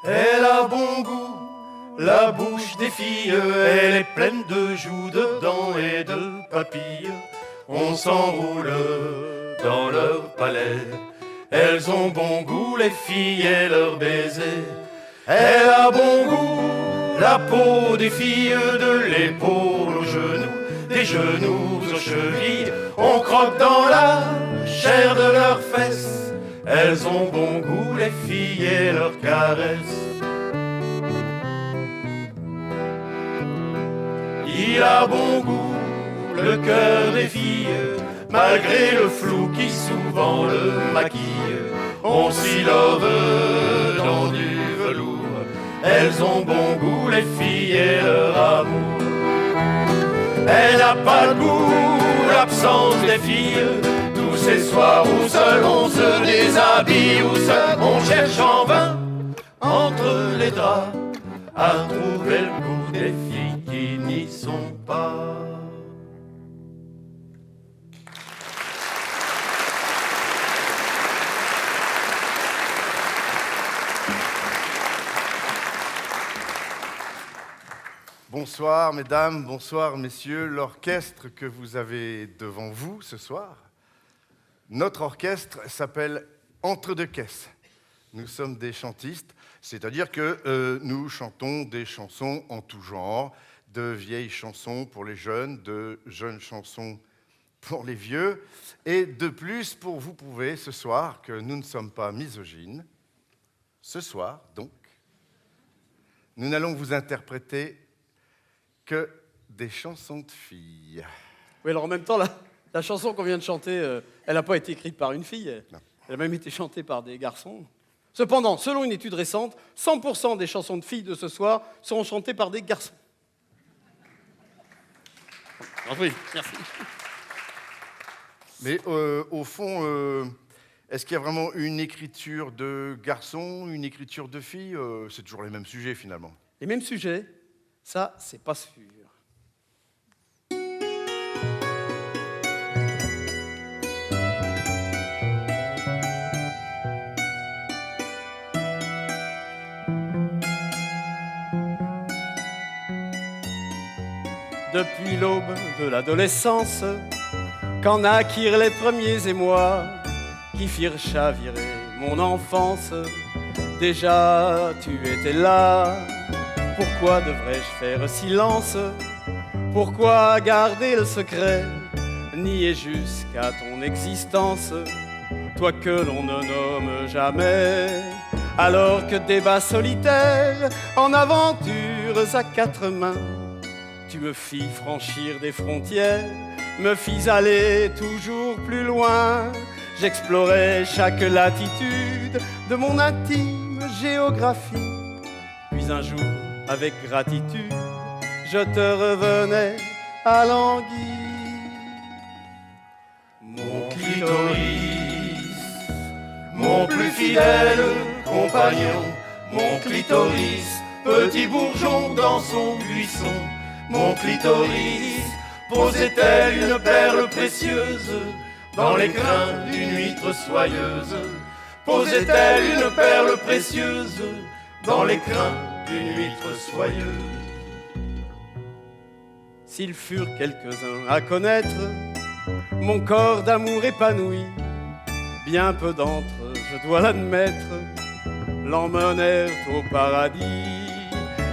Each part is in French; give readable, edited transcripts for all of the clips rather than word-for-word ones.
Elle a bon goût, la bouche des filles, elle est pleine de joues, de dents et de papilles. On s'enroule dans leur palais. Elles ont bon goût, les filles et leurs baisers. Elle a bon goût, la peau des filles, de l'épaule aux genoux, des genoux aux chevilles. On croque dans la chair de leurs fesses. Elles ont bon goût, les filles et leurs caresses. Il a bon goût, le cœur des filles, malgré le flou qui souvent le maquille. On s'y love dans du velours. Elles ont bon goût, les filles et leur amour. Elle n'a pas de goût, l'absence des filles. Tous ces soirs où seul on se déshabille, où seul on cherche en vain entre les draps à trouver le goût des filles qui n'y sont pas. Bonsoir mesdames, bonsoir messieurs, l'orchestre que vous avez devant vous ce soir, notre orchestre s'appelle Entre deux caisses. Nous sommes des chantistes, c'est-à-dire que nous chantons des chansons en tout genre, de vieilles chansons pour les jeunes, de jeunes chansons pour les vieux, et de plus pour vous prouver ce soir que nous ne sommes pas misogynes. Ce soir, donc, nous n'allons vous interpréter que des chansons de filles. Oui, alors en même temps, la chanson qu'on vient de chanter, elle n'a pas été écrite par une fille, Non. Elle a même été chantée par des garçons. Cependant, selon une étude récente, 100% des chansons de filles de ce soir seront chantées par des garçons. Oui, merci. Mais au fond, est-ce qu'il y a vraiment une écriture de garçon, une écriture de fille? C'est toujours les mêmes sujets finalement. Les mêmes sujets, ça, c'est pas sûr. Depuis l'aube de l'adolescence, quand naquirent les premiers émois qui firent chavirer mon enfance, déjà tu étais là. Pourquoi devrais-je faire silence? Pourquoi garder le secret? Nier jusqu'à ton existence, toi que l'on ne nomme jamais, alors que débat solitaire en aventures à quatre mains, tu me fis franchir des frontières, me fis aller toujours plus loin. J'explorais chaque latitude de mon intime géographie. Puis un jour, avec gratitude, je te revenais à languir. Mon clitoris, mon plus fidèle compagnon, mon clitoris, petit bourgeon dans son buisson. Mon clitoris, posait-elle une perle précieuse dans les crins d'une huître soyeuse? Posait-elle une perle précieuse dans les crins d'une huître soyeuse? S'ils furent quelques-uns à connaître mon corps d'amour épanoui, bien peu d'entre eux, je dois l'admettre, l'emmenèrent au paradis.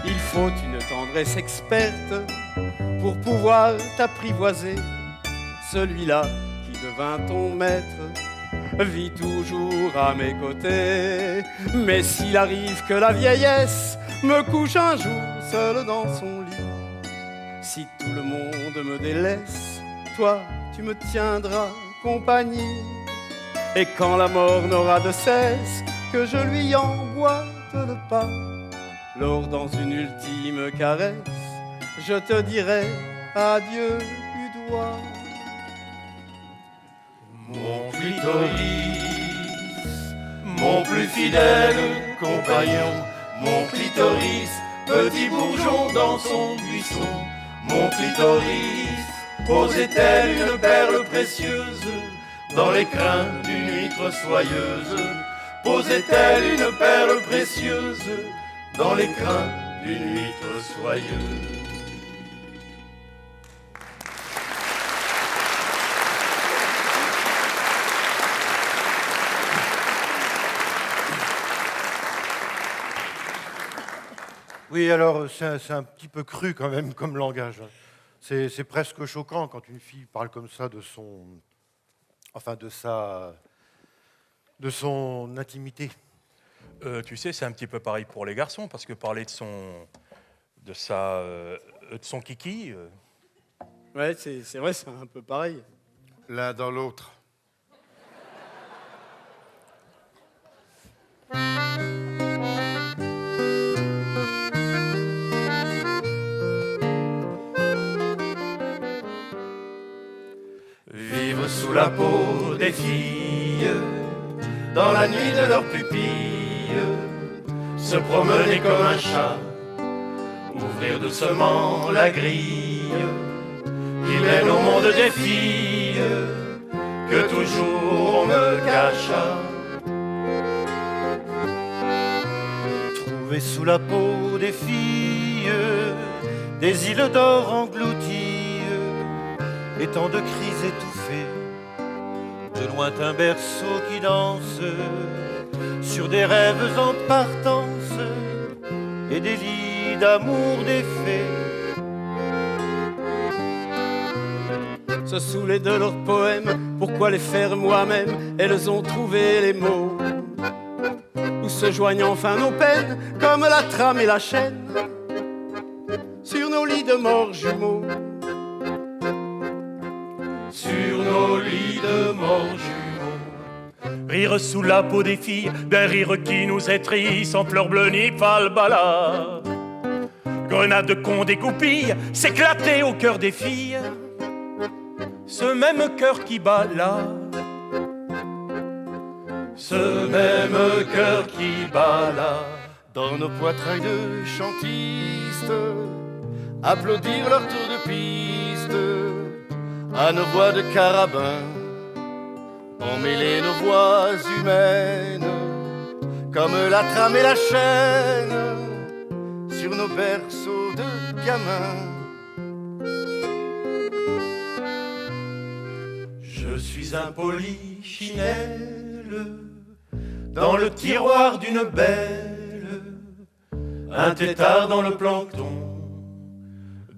Il faut une tendresse experte pour pouvoir t'apprivoiser. Celui-là qui devint ton maître vit toujours à mes côtés. Mais s'il arrive que la vieillesse me couche un jour seul dans son lit, si tout le monde me délaisse, toi tu me tiendras compagnie. Et quand la mort n'aura de cesse que je lui emboîte le pas, lors dans une ultime caresse, je te dirai adieu du doigt. Mon clitoris, mon plus fidèle compagnon, mon clitoris, petit bourgeon dans son buisson. Mon clitoris, posait-elle une perle précieuse dans les crins d'une huître soyeuse? posait-elle une perle précieuse dans l'écrin d'une huître soyeuse. Oui, alors c'est un petit peu cru quand même comme langage. C'est presque choquant quand une fille parle comme ça de son intimité. Tu sais, c'est un petit peu pareil pour les garçons, parce que parler de son kiki. Ouais, c'est vrai, c'est un peu pareil. L'un dans l'autre. Vivre sous la peau des filles, dans la nuit de leurs pupilles, se promener comme un chat, ouvrir doucement la grille, qui mène au monde des filles, que toujours on me cacha. Trouver sous la peau des filles, des îles d'or englouties, et tant de cris étouffés, de lointains berceaux qui dansent sur des rêves en partance et des lits d'amour défaits. Se saouler de leurs poèmes, pourquoi les faire moi-même? Elles ont trouvé les mots où se joignent enfin nos peines, comme la trame et la chaîne sur nos lits de morts jumeaux. Sur nos lits de morts jumeaux. Rire sous la peau des filles, d'un rire qui nous étrie, sans fleurs bleues ni falbala. Grenade de con dégoupille, s'éclater au cœur des filles, ce même cœur qui bat là. Ce même cœur qui bat là. Dans nos poitrails de chantistes, applaudir leur tour de piste, à nos voix de carabin, emmêler nos voix humaines, comme la trame et la chaîne, sur nos berceaux de gamins. Je suis un polichinelle dans le tiroir d'une belle, un tétard dans le plancton,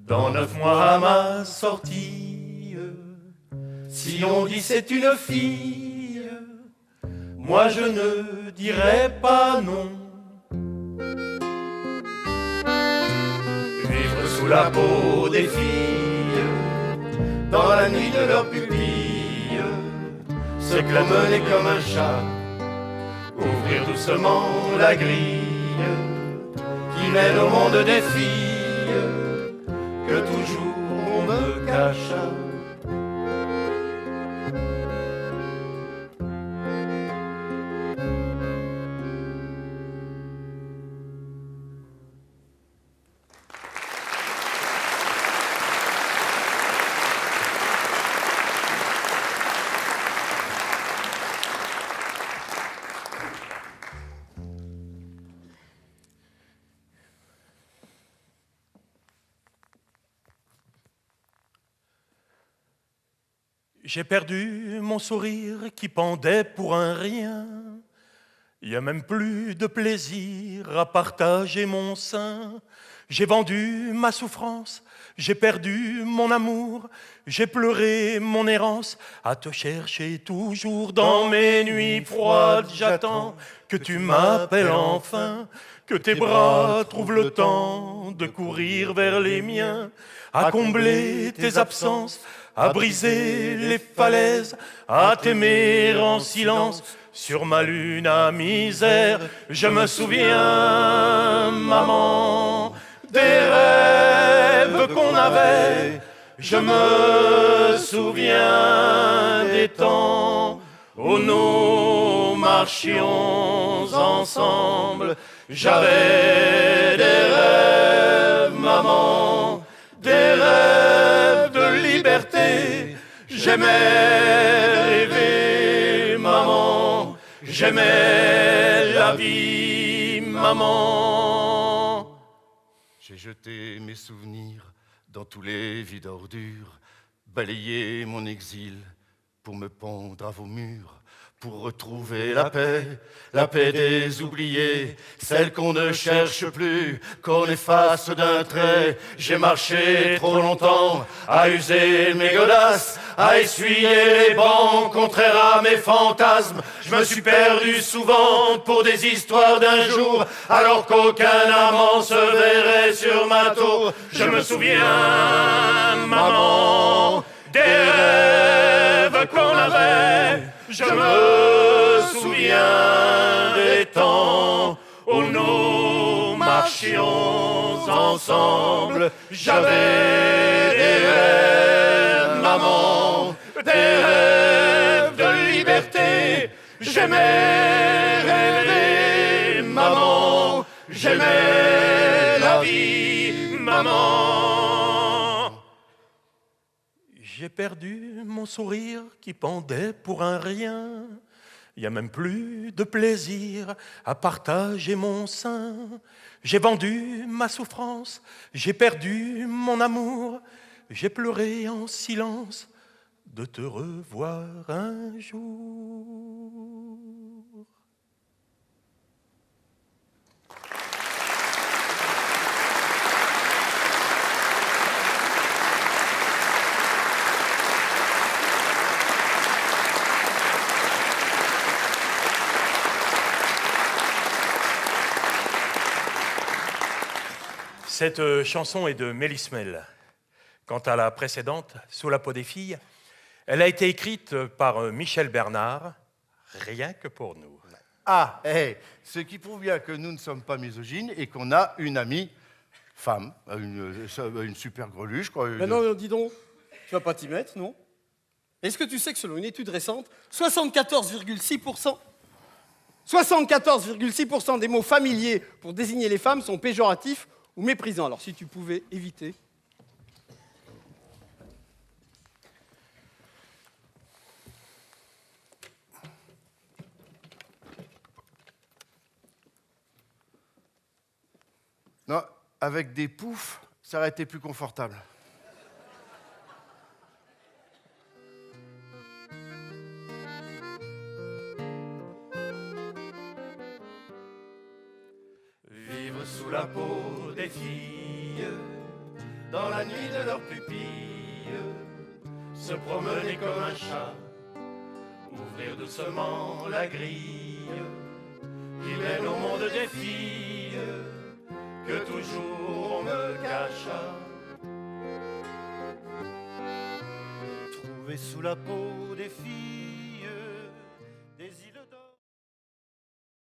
dans 9 mois à ma sortie. Si on dit c'est une fille, moi je ne dirais pas non. Vivre sous la peau des filles, dans la nuit de leurs pupilles, se promener comme un chat, ouvrir doucement la grille, qui mène au monde des filles, que toujours on me cacha. J'ai perdu mon sourire qui pendait pour un rien. Il n'y a même plus de plaisir à partager mon sein. J'ai vendu ma souffrance, j'ai perdu mon amour, j'ai pleuré mon errance à te chercher toujours dans mes nuits froides. J'attends que tu m'appelles enfin, que tes bras trouvent le temps de courir vers les miens, à combler tes absences, à briser les falaises, à t'aimer en silence. Sur ma lune à misère, je me souviens, maman, des rêves qu'on avait. Je me souviens des temps où nous marchions ensemble. J'avais des rêves, maman, des rêves de liberté. J'aimais rêver, maman. j'aimais la vie, maman. J'ai jeté mes souvenirs dans tous les vides ordures, balayé mon exil pour me pendre à vos murs, pour retrouver la paix des oubliés, celle qu'on ne cherche plus, qu'on efface d'un trait. J'ai marché trop longtemps à user mes godasses, à essuyer les bancs, contraire à mes fantasmes. Je me suis perdu souvent pour des histoires d'un jour, alors qu'aucun amant se verrait sur ma tour. Je me souviens, maman, des rêves qu'on avait. Je me souviens des temps où nous marchions ensemble. J'avais des rêves, maman, des rêves de liberté. J'aimais rêver, maman, j'aimais la vie, maman. J'ai perdu mon sourire qui pendait pour un rien. Il n'y a même plus de plaisir à partager mon sein. J'ai vendu ma souffrance, j'ai perdu mon amour. J'ai pleuré en silence de te revoir un jour. Cette chanson est de Mélismel. Quant à la précédente, Sous la peau des filles, elle a été écrite par Michel Bernard, rien que pour nous. Ah, ce qui prouve bien que nous ne sommes pas misogynes et qu'on a une amie femme, une super greluche, quoi. Mais non, dis donc, tu vas pas t'y mettre, non? Est-ce que tu sais que selon une étude récente, 74,6% des mots familiers pour désigner les femmes sont péjoratifs ou méprisants? Alors si tu pouvais éviter. Non, avec des poufs, ça aurait été plus confortable. Vivre sous la peau des filles, dans la nuit de leurs pupilles, se promener comme un chat, ouvrir doucement la grille, qui mène au monde des filles, que toujours on me cacha. Trouver sous la peau des filles